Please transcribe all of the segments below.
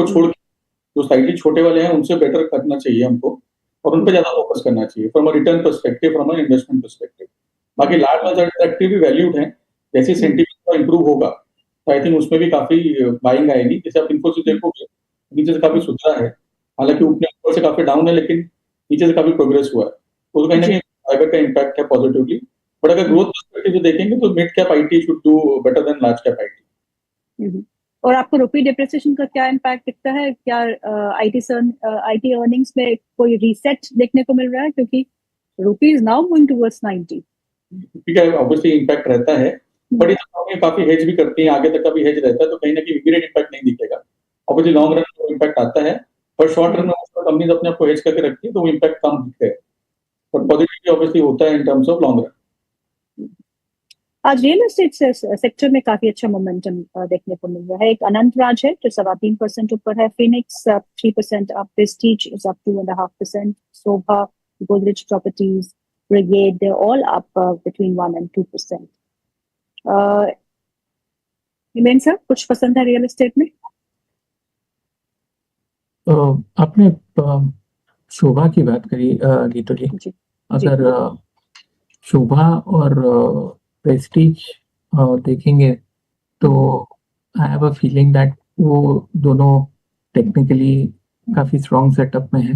उनको छोड़ के जो स्लाइटली छोटे वाले हैं उनसे बेटर करना चाहिए हमको और उन पे ज़्यादा फोकस करना चाहिए from a return perspective, from a investment perspective. बाकी लार्ज मेजॉरिटी एक्टिव भी वैल्यूड हैं, जैसे सेंटीमेंट इंप्रूव होगा तो आई थिंक उसमें भी काफ़ी बाइंग आएगी। जैसे आप इन्फोसिस देखोगे, नीचे से काफ़ी सुधरा है, हालाँकि ऊपर से काफ़ी डाउन है लेकिन नीचे से काफ़ी प्रोग्रेस हुआ है। तो कहीं न जी। कहीं फाइबर का इम्पैक्ट है पॉजिटिवली, बट अगर ग्रोथ पर्सपेक्टिव से देखेंगे तो mid cap IT should do better than large cap IT. और आपको रुपी डिप्रिसिएशन का क्या इम्पैक्ट दिखता है? क्या आईटी अर्निंग्स में कोई रीसेट देखने को मिल रहा है, क्योंकि रुपी इज नाउ गोइंग टुवर्ड्स 90? ठीक है, ऑब्वियसली इम्पैक्ट रहता है, बट इस कंपनी काफ़ी हेज भी करती है, आगे तक का भी हेज रहता है, तो कहीं न कहीं इमीडिएट इम्पैक्ट नहीं दिखेगा। ऑब्वियसली लॉन्ग रन में इम्पैक्ट आता है, पर शॉर्ट रन में कंपनीज अपने आप को हेज करके रखती है, तो वो इम्पैक्ट कम दिखता है। पर पॉजिटिव ऑब्वियसली होता है इन टर्म्स ऑफ लॉन्ग रन। आज रियल एस्टेट सेक्टर में काफी अच्छा मोमेंटम देखने को मिल रहा है। एक अनंत राज है जो 3.25% ऊपर है, Phoenix 3% up, Prestige is up 2.5%, Sobha, Godrej Properties, Brigade, they all up between 1 and 2%। Himen sir, कुछ पसंद है रियल एस्टेट में? आपने शोभा की बात करी गीतू जी, अगर शोभा और प्रेस्टीज देखेंगे तो I have a feeling that वो दोनों टेक्निकली काफ़ी स्ट्रॉन्ग सेटअप में है।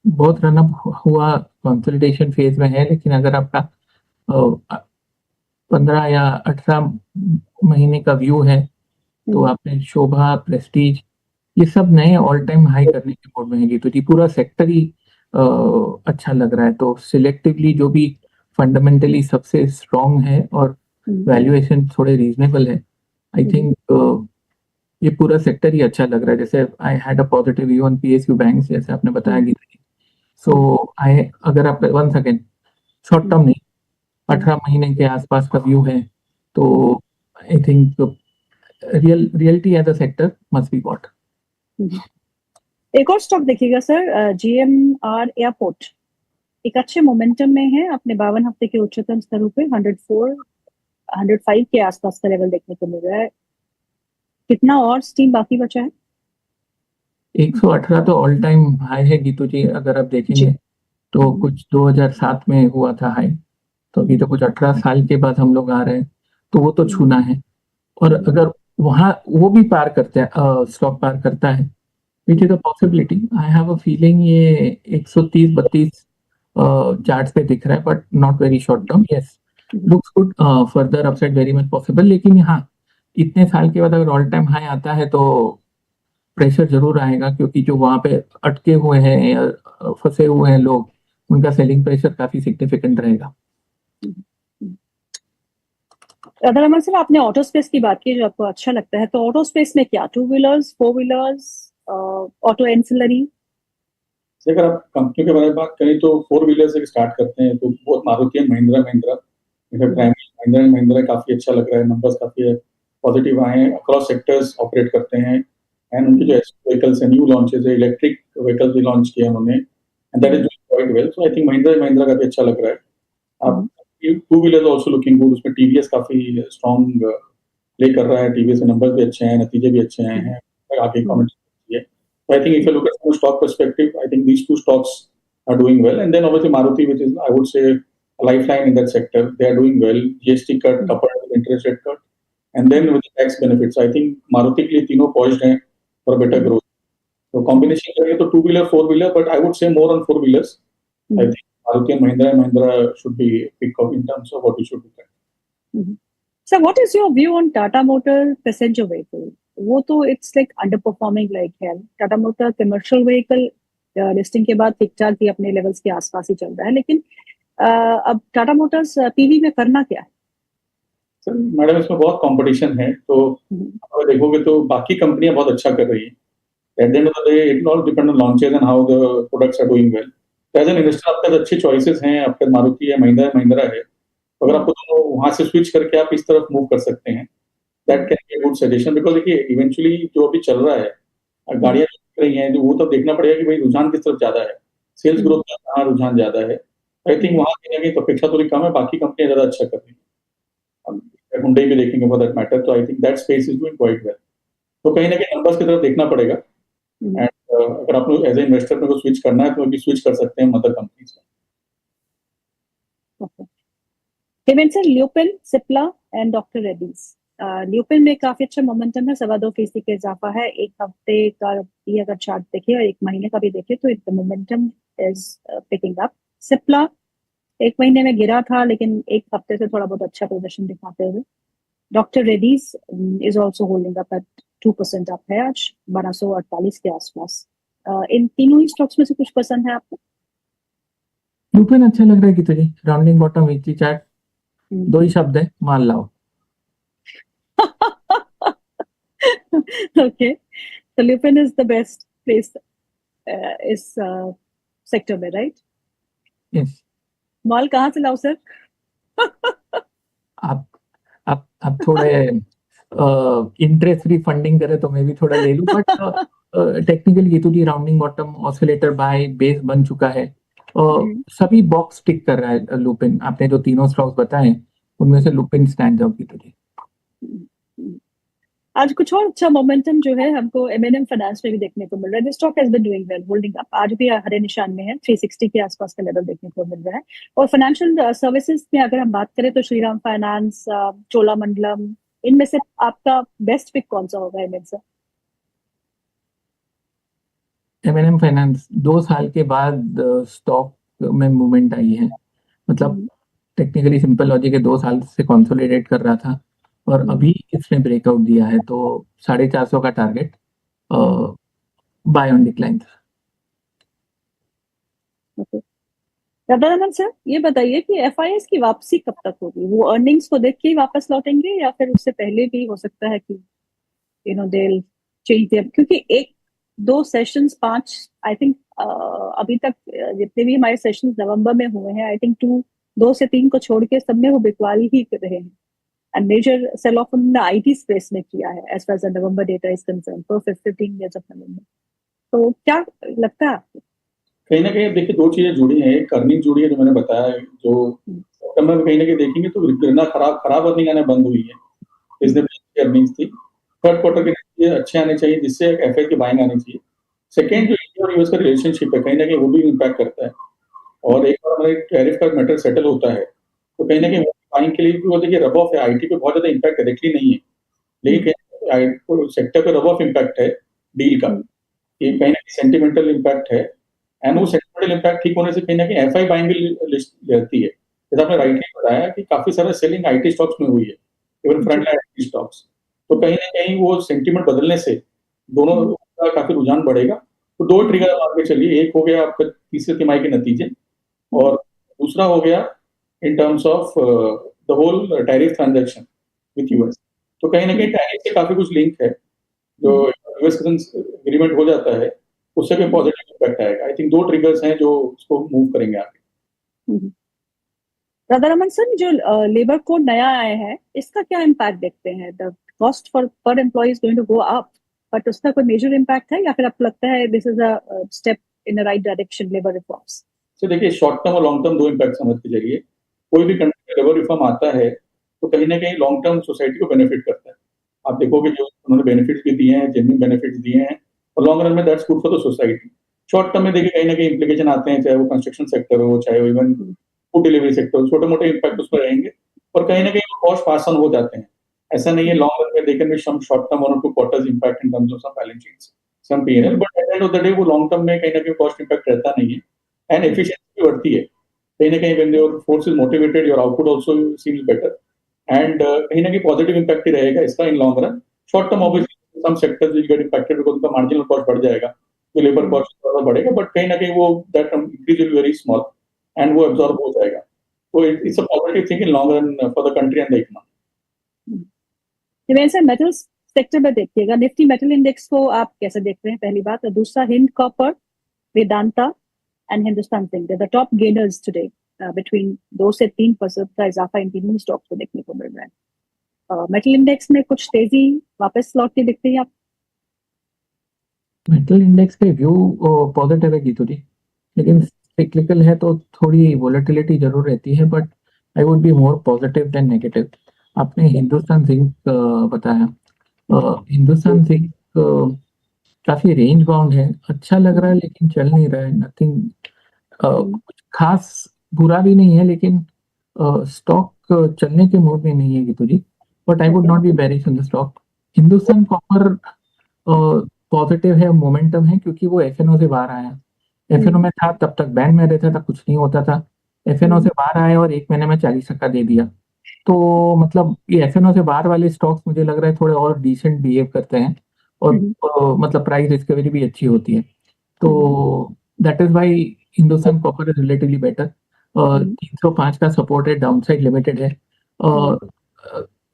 बहुत रनअप हुआ, कंसोलिडेशन फेज में है, लेकिन अगर आपका 15 या 18 महीने का व्यू है तो आपने शोभा, प्रेस्टीज, ये सब नए ऑल टाइम हाई करने के मोड में है। तो जी पूरा सेक्टर ही अच्छा लग रहा है, तो सिलेक्टिवली जो भी फंडामेंटली सबसे स्ट्रॉन्ग है और वैल्यूएशन थोड़े रीजनेबल है, आई थिंक ये पूरा सेक्टर ही अच्छा लग रहा है। जैसे I had a positive view on PSU banks, जैसे आपने बताया गीता जी। सो अगर आप 1 सेकेंड शॉर्ट टर्म नहीं, 18 महीने के आसपास का व्यू है, तो I think reality as a sector must be bought. एक और स्टॉक देखिएगा सर, जीएमआर एयरपोर्ट एक अच्छे मोमेंटम में है, अपने 52 हफ्ते के उच्चतम स्तरों पे 105 के आसपास का लेवल देखने को मिल रहा है। कितना और स्टीम बाकी बचा है? 118 तो ऑल टाइम हाई है गीतू जी, अगर आप देखेंगे तो कुछ 2007 में हुआ था हाई, तो अभी तो कुछ 18 साल के बाद हम लोग आ रहे हैं, तो वो तो छूना है। और अगर वहां वो भी पार करते हैं, स्टॉक पार करता है, which is a possibility, I have a feeling ये 130-32 चार्ट्स पे दिख रहा है, but not very short term. Yes, looks good, further upside very much possible, लेकिन हाँ, इतने साल के बाद अगर ऑल टाइम हाई आता है तो प्रेशर जरूर आएगा, क्योंकि जो वहां पे अटके हुए हैं या फंसे हुए हैं लोग, उनका सेलिंग प्रेशर काफी सिग्निफिकेंट रहेगा। रमन सर, आपने ऑटो स्पेस की बात की जो आपको अच्छा लगता है, तो ऑटो स्पेस में क्या, 2 व्हीलर्स, 4 व्हीलर्स, ऑटो एंसिलरी? अगर आप कंपनी के बारे में बात करें तो 4 व्हीलर से स्टार्ट करते हैं, तो बहुत मारुति एंड महिंद्रा महिंद्रा एंड महिंद्रा काफी अच्छा लग रहा है, नंबर्स काफी पॉजिटिव आए हैं, अक्रॉस सेक्टर्स ऑपरेट करते हैं, एंड उनके जो व्हीकल्स है, न्यू लॉन्चेस है, इलेक्ट्रिक व्हीकल्स भी लॉन्च किए उन्होंने, and that is doing quite well. So I think Mahindra काफी अच्छा लग रहा है। आप 2 व्हीलर आल्सो लुकिंग गुड, उसमें टीवीएस काफी स्ट्रॉन्ग प्ले कर रहा है, टीवीएस के नंबर्स भी अच्छे हैं, नतीजे भी अच्छे आए हैं, आगे कमेंट किए। So I think if you look at from a stock perspective, I think these two stocks are doing well. And then obviously Maruti, which is, I would say, a lifeline in that sector, they are doing well. GST cut coupled with interest rate cut, and then with the tax benefits, I think Maruti के लिए तीनों poised हैं for better growth. So combination करेंगे तो 2 wheeler, 4 wheeler, but I would say more on 4 wheelers. I think Maruti and Mahindra should be pick up in terms of what we should look at. So what is your view on Tata Motor passenger vehicle? वो तो it's like underperforming like है। Tata motor commercial vehicle listing के बाद ठीक ठाक ही अपने levels के आसपास ही चल रहा है, लेकिन अब टाटा मोटर्स पीवी में करना क्या है? सर मैडम, इसमें बहुत कंपटीशन है, तो अगर देखोगे तो बाकी कंपनियां बहुत अच्छा कर रही है। At the end of the day it all depend on launches and how the products are doing well. As an investor आपके पास अच्छी चॉइसेस हैं, आपके मारुति है, महिंद्रा है, तो अगर आपको दोनों वहां से स्विच करके आप इस तरफ मूव कर सकते हैं, that can be a good suggestion. Because देखिए इवेंचुअली जो अभी चल रहा है, गाड़ियां बिक रही हैं, जो वो तो देखना पड़ेगा कि भाई रुझान किस तरफ ज्यादा है, सेल्स ग्रोथ का कहाँ रुझान ज्यादा है। आई थिंक वहां कहीं ना कहीं तो अपेक्षा थोड़ी कम है, बाकी कंपनियां ज्यादा अच्छा कर रही हैं। हुंडई भी देखेंगे फॉर दैट मैटर, तो I think that space is doing quite well. तो कहीं ना कहीं नंबर्स की तरफ देखना पड़ेगा। एंड अगर आप लोग एज ए इन्वेस्टर में को स्विच करना है तो अभी स्विच कर सकते हैं मदर कंपनीज में। Hemant sir, lupin, Cipla and doctor Reddy's, lupin में काफी अच्छा मोमेंटम है, 2.25% का इजाफा है। एक हफ्ते का भी अगर चार्ट देखे और एक महीने का भी देखे तो momentum is picking up. Cipla एक महीने में गिरा था लेकिन एक हफ्ते से थोड़ा बहुत अच्छा प्रदर्शन दिखाते हुए। Doctor Reddy's is also holding up at 2% up है आज 1248 के आसपास। इन तीनों ही स्टॉक्स में से कुछ पसंद है आपको? ल्यूपिन अच्छा लग रहा है कि तुझे, राउंडिंग बॉटम वीकली चार्ट, दो ही शब्द है, मान लाओ। Okay, so Lupin is the best place इस सेक्टर में, राइट? यस। माल कहाँ से लाओ सर? आप थोड़े इंटरेस्ट फ्री फंडिंग करे तो मैं भी थोड़ा ले लूं, बट टेक्निकली ये तो जी rounding bottom, oscillator buy, base बन चुका है, सभी बॉक्स टिक कर रहा है लुपिन। आपने जो तीनों स्टॉक्स बताए उनमें से लुपिन स्टैंड आउट की तुझे। आज कुछ और अच्छा मोमेंटम जो है हमको M&M फाइनेंस में भी देखने को मिल रहा है। This stock has been doing well, holding up, आज भी हरे निशान में है, 360 के आसपास का लेवल देखने को मिल रहा है। और फाइनेंशियल सर्विसेज में अगर हम बात करें तो श्रीराम फाइनेंस, चोलामंडलम, इनमें से आपका बेस्ट पिक कौन सा होगा हेमंत सर? M&M फाइनेंस 2 साल के बाद स्टॉक में मूवमेंट आई है। मतलब टेक्निकली सिंपल लॉजिक है, 2 साल से कंसोलिडेट कर रहा था और अभी इसने ब्रेकआउट दिया है, तो 450 का target, buy on decline. Radharaman sir, ये बताइए कि FIS की वापसी कब तक होगी? वो अर्निंग्स को देख के ही वापस लौटेंगे या फिर उससे पहले भी हो सकता है कि दे चेंज देयर? क्योंकि 1-2 सेशंस 5 आई थिंक अभी तक जितने भी हमारे सेशंस नवंबर में हुए हैं, आई थिंक 2 से 3 को छोड़ के सब में वो बिकवाली ही कर रहे हैं। एंड मेजर सेल ऑफ उन्होंने IT स्पेस में किया है as far as November data is concern for 15 days of November. तो क्या लगता है आपको? कहीं ना कहीं देखिए 2 चीजें जुड़ी हैं। एक अर्निंग जुड़ी है जो मैंने बताया, जो सितंबर में कहीं ना कहीं देखेंगे तो गिरना, खराब अर्निंग आना बंद हुई है। इसने अर्निंग्स थी, थर्ड क्वार्टर के नतीजे अच्छे आने चाहिए जिससे FI की बाइंग आनी चाहिए। सेकेंड, जो इंडिया और यूएस का रिलेशनशिप है, कहीं ना कहीं वो भी इम्पैक्ट करता है। और एक बार हमारे टैरिफ का मैटर सेटल होता है तो कहीं ना कहीं बाइंग के लिए भी वो देखिए रब ऑफ है। IT पे बहुत ज्यादा इम्पैक्ट डायरेक्टली नहीं है, लेकिन सेक्टर पे रब ऑफ इम्पैक्ट है डील का। ये कहीं ना कहीं सेंटिमेंटल इम्पैक्ट है, एंड वो सेंटिमेंटल इम्पैक्ट ठीक होने से कहीं ना कहीं FI बाइंग भी लिस्ट रहती है। जैसे आपने राइटली बताया कि काफी सारा सेलिंग IT स्टॉक्स में हुई है, even front line IT stocks. तो कहीं ना कहीं वो सेंटिमेंट बदलने से दोनों का काफी रुझान बढ़ेगा। तो 2 ट्रिगर मान के चलिए, एक हो गया आपका तीसरे तिमाही के नतीजे, और दूसरा हो गया in terms of the whole tariff transaction with US. तो कहीं ना कहीं टैरिफ से काफी कुछ लिंक है, जो यूएस एग्रीमेंट हो जाता है उससे भी पॉजिटिव इम्पैक्ट आएगा। आई थिंक 2 ट्रिगर्स हैं जो उसको मूव करेंगे आगे। राधारमण सर, जो लेबर कोड नया आया है इसका क्या इम्पैक्ट देखते हैं? The cost for per employ is going to go up, but उसका कोई मेजर इम्पैक्ट है या फिर आपको लगता है this is a step in the right direction labour reforms? तो देखिए, शॉर्ट टर्म और लॉन्ग टर्म 2 इम्पैक्ट समझ के चलिए। कोई भी कंट्री में लेबर रिफॉर्म आता है तो कहीं ना कहीं लॉन्ग टर्म सोसाइटी को बेनिफिट करता है। आप देखोगे जो उन्होंने बेनिफिट्स भी दिए हैं, जेन्युइन बेनिफिट्स दिए हैं, और लॉन्ग रन में that's good for the society. Short term में देखिए कहीं ना कहीं इम्प्लीकेशन आते हैं, चाहे वो कंस्ट्रक्शन सेक्टर हो, चाहे वो इवन फूड डिलीवरी सेक्टर, छोटे मोटे इम्पैक्ट उसमें रहेंगे, और कहीं ना कहीं वो कॉस्ट पास ऑन हो जाते हैं। ऐसा नहीं है, लॉन्ग रन में देखें में सम शॉर्ट टर्म 1 और 2 quarters impact in terms of some balance sheets, some P&L, but at the end of the day वो लॉन्ग टर्म में कहीं ना कहीं कॉस्ट इम्पैक्ट रहता नहीं है, एंड एफिशिएंसी भी बढ़ती है। कहीं ना कहीं when your force is motivated, your output also seems better, and कहीं ना कहीं पॉजिटिव इम्पैक्ट ही रहेगा इसका in long run. Short term obviously some sectors will get impacted because उनका मार्जिनल कॉस्ट बढ़ जाएगा, तो लेबर कॉस्ट थोड़ा बढ़ेगा, बट कहीं ना कहीं वो that increase will be very small and वो एब्जॉर्ब हो जाएगा। तो it's a positive thing in long run for the country and the economy. वैसे मेटल्स सेक्टर में देखिएगा, निफ्टी मेटल इंडेक्स को आप कैसे देख रहे हैं, पहली बात। और दूसरा, Hind copper, Vedanta and Hindustan zinc, the top gainers today, between 2 से 3% का इजाफा इन तीनों स्टॉक्स को देखने को मिल रहा है। मेटल इंडेक्स में कुछ तेजी वापस लौटती दिखती है आप? मेटल इंडेक्स के व्यू पॉजिटिव है गीतू जी, लेकिन साइक्लिकल है तो थोड़ी वोलेटिलिटी जरूर रहती है, but I would be more positive than negative. आपने हिंदुस्तान जिंक बताया, हिंदुस्तान जिंक काफी रेंज बाउंड है, अच्छा लग रहा है लेकिन चल नहीं रहा है, नथिंग कुछ खास बुरा भी नहीं है, लेकिन स्टॉक चलने के मूड में नहीं है Geetu ji, but I would not be bearish in the stock. Hindustan Copper positive है, मोमेंटम है, क्योंकि वो एफएनओ से बाहर आया। एफएनओ में था तब तक बैन में रहता था, कुछ नहीं होता था। एफएनओ से बाहर आया और 1 महीने में 40% दे दिया। तो मतलब ये एफएनओ से बाहर वाले स्टॉक्स मुझे लग रहा है थोड़े और डिसेंट बिहेव करते हैं, और मतलब प्राइस डिस्कवरी भी अच्छी होती है। तो that is why Hindustan Copper is relatively better. 305 का सपोर्ट है, डाउनसाइड लिमिटेड है।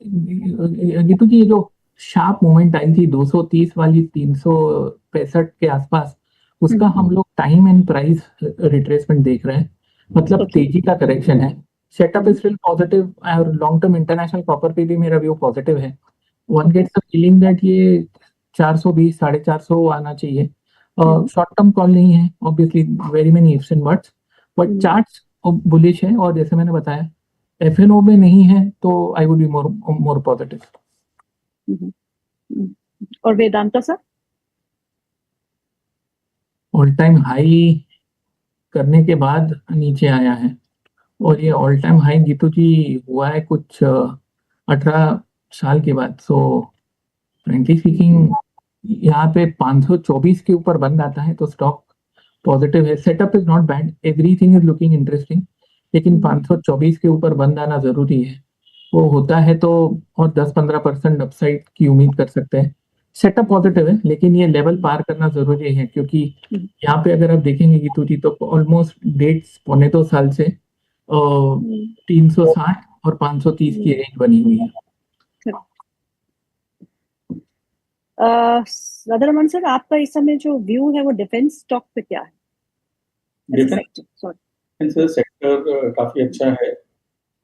गीतू जी, ये जो शार्प मूवमेंट आई थी 230 वाली 365 के आसपास, उसका हम लोग टाइम एंड प्राइस रिट्रेसमेंट देख रहे हैं, मतलब तेजी का करेक्शन है। सेटअप इज स्टिल पॉजिटिव, और लॉन्ग टर्म इंटरनेशनल कॉपर पे भी मेरा व्यू पॉजिटिव है। One gets a feeling that ये 420 450 आना चाहिए। शॉर्ट टर्म कॉल नहीं है, obviously very many ifs and buts, but charts bullish है, और जैसे मैंने बताया एफएनओ में नहीं है, तो I would be more positive. और Vedanta sir? All time high करने के बाद नीचे आया है, और ये all time high Geetu ji हुआ है कुछ 18 साल के बाद। सो फ्रेंकली स्पीकिंग, यहाँ पे 524 के ऊपर बंद आता है तो स्टॉक पॉजिटिव है। Setup is not bad, everything is looking interesting, लेकिन 524 के ऊपर बंद आना जरूरी है। वो होता है तो और 10-15% अपसाइड की उम्मीद कर सकते हैं। सेटअप पॉजिटिव है, लेकिन ये लेवल पार करना जरूरी है, क्योंकि यहाँ पे अगर आप देखेंगे गीतू जी, तो ऑलमोस्ट 1.5 साल से 360 और 530 की रेंज बनी हुई है। राधा रमन सर, आपका इस समय जो व्यू है वो डिफेंस स्टॉक पे क्या है? डिफेंस सेक्टर काफी अच्छा है,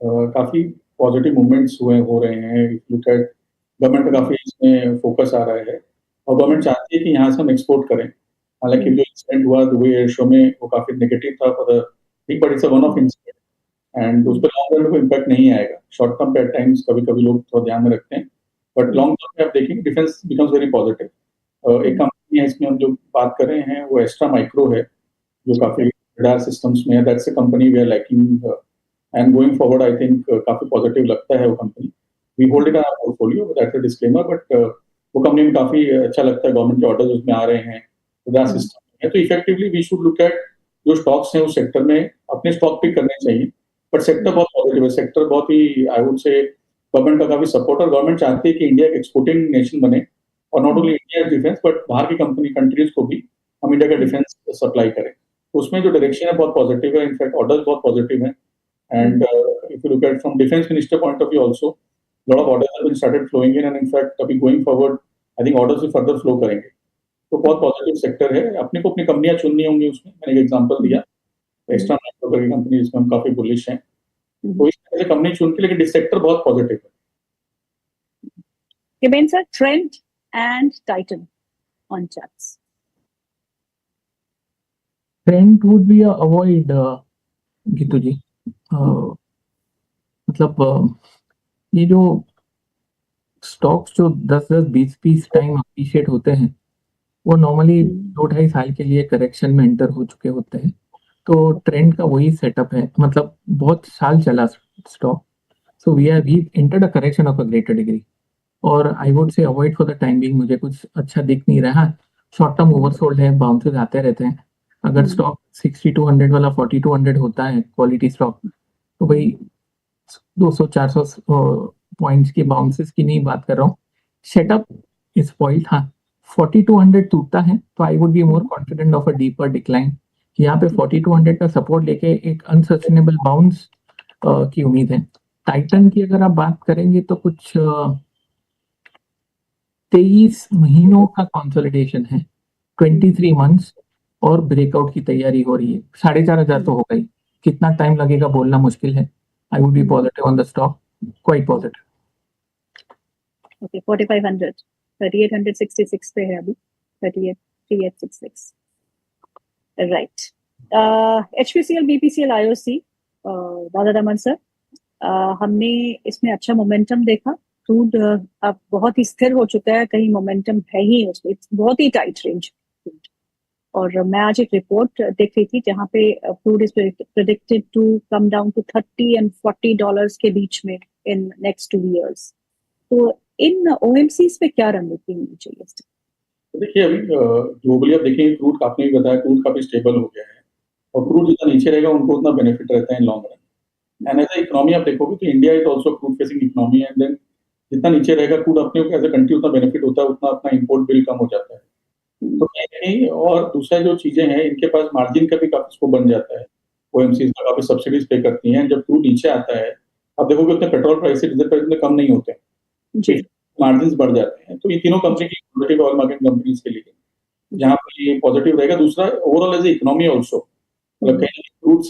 काफी पॉजिटिव मूवमेंट्स हो रहे हैं। लुक एट गवर्नमेंट का काफी इसमें फोकस आ रहा है, और गवर्नमेंट चाहती है कि यहाँ से हम एक्सपोर्ट करें। हालांकि जो इंसिडेंट हुआ दुबई एयर शो में वो काफी नेगेटिव था for the, but it's one of incident, and उस पर लॉन्ग टर्म में कोई इम्पैक्ट नहीं आएगा। शॉर्ट टर्म पे एट टाइम्स कभी कभी लोग थोड़ा ध्यान में रखते हैं, बट लॉन्ग टर्म में आप देखेंगे डिफेंस बिकम्स वेरी पॉजिटिव। एक कंपनी है इसमें हम जो बात कर रहे हैं वो एस्ट्रा माइक्रो है, जो काफी रडार सिस्टम्स में है। That's a company we are liking, and going forward I think काफी पॉजिटिव लगता है वो company. We hold it in our portfolio, that's a disclaimer, but वो कंपनी में काफी अच्छा लगता है, गवर्नमेंट के ऑर्डर्स उसमें आ रहे हैं, रडार सिस्टम है। तो effectively we should look at जो स्टॉक्स हैं उस सेक्टर में, अपने स्टॉक पिक करने चाहिए, बट सेक्टर बहुत पॉजिटिव है। सेक्टर बहुत ही, आई वुड से, गवर्नमेंट का काफी सपोर्ट, और गवर्नमेंट चाहती है कि इंडिया एक एक्सपोर्टिंग नेशन बने, और not only India defence but बाहर की कंट्रीज को भी हम इंडिया का डिफेंस सप्लाई करें। उसमें जो डायरेक्शन है बहुत पॉजिटिव है, इनफैक्ट ऑर्डर्स बहुत पॉजिटिव है। And if you look at from defence minister point of view also, lot of orders have been started flowing in, and in fact अभी going forward I think orders भी further flow करेंगे। तो बहुत positive sector है। अपने को अपनी कंपनियां चुननी होंगी, उसमें मैंने एक एग्जांपल दिया एक्स्ट्रा माइक्रो की कंपनी, जिसमें हम काफी बुलिश हैं, तो इस तरह से कंपनी चुन के, लेकिन इस सेक्टर बहुत पॉजिटिव है। Given sir, Trent and Titan on charts. Trent would be a avoid, Geetu जी। मतलब ये जो स्टॉक्स जो 10-20 टाइम अप्रिशिएट होते हैं, वो नॉर्मली 2-2.5 साल के लिए करेक्शन में एंटर हो चुके होते हैं। तो ट्रेंड का वही सेटअप है, मतलब बहुत साल चला stock. So we entered a correction of a greater degree, और I would say avoid for the time being. मुझे कुछ अच्छा दिख नहीं रहा। शॉर्ट टर्म ओवरसोल्ड है, बाउंसेस आते रहते हैं। अगर स्टॉक 6200 वाला 4200 होता है क्वालिटी स्टॉक, तो भाई 200-400 पॉइंट्स की बाउंसेस की नहीं बात कर रहा हूँ। सेटअप इज पॉइंट, हाँ 4200 टूटता है तो I would be more confident of a deeper decline. यहाँ पे 4200 का सपोर्ट लेके एक अनसस्टेनेबल बाउंस की उम्मीद है। टाइटन की अगर आप बात करेंगे तो कुछ 23 महीनों का कंसोलिडेशन है, 23 मंथ्स, और ब्रेकआउट की तैयारी हो रही है। 4500 तो हो गई, कितना टाइम लगेगा बोलना मुश्किल है। आई would B positive on the stock, quite positive. Okay, 4500, 3866 पे है अभी, 3866, राइट। HPCL, BPCL, IOC, दादा रमन सर, हमने इसमें अच्छा मोमेंटम देखा, क्रूड अब बहुत ही स्थिर हो चुका है, कहीं मोमेंटम है ही उसमें, बहुत ही टाइट रेंज। और मैं आज एक रिपोर्ट देख रही थी जहाँ पे crude is predicted to come down to $30 and $40 के बीच में इन नेक्स्ट 2 years। तो इन ओएमसीज पे क्या रणनीति होनी चाहिए? तो देखिए अभी ग्लोबली आप देखेंगे क्रूड, आपने भी बताया क्रूड काफी स्टेबल हो गया है, और क्रूड जितना नीचे रहेगा उनको उतना बेनिफिट रहता है in long run. And as economy आप देखोगे तो India is also crude facing economy, and then जितना नीचे रहेगा क्रूड अपने एज ए कंट्री उतना बेनिफिट होता है, उतना अपना इम्पोर्ट बिल कम हो जाता है। तो कहीं न कहीं, और दूसरा जो चीजें हैं इनके पास मार्जिन का भी काफी स्कोप बन जाता है, ओएमसीज का काफी सब्सिडीज पे करती हैं। जब क्रूड नीचे आता है, आप देखोगे उतने पेट्रोल प्राइसेस, डीजल प्राइस इतने कम नहीं होते, जी, मार्जिन बढ़ जाते हैं। तो ये तीनों कंपनी की पॉजिटिव ऑयल मार्केट कंपनीज के लिए जहाँ पर ये पॉजिटिव रहेगा। दूसरा overall as a economy also, मतलब कहीं क्रूड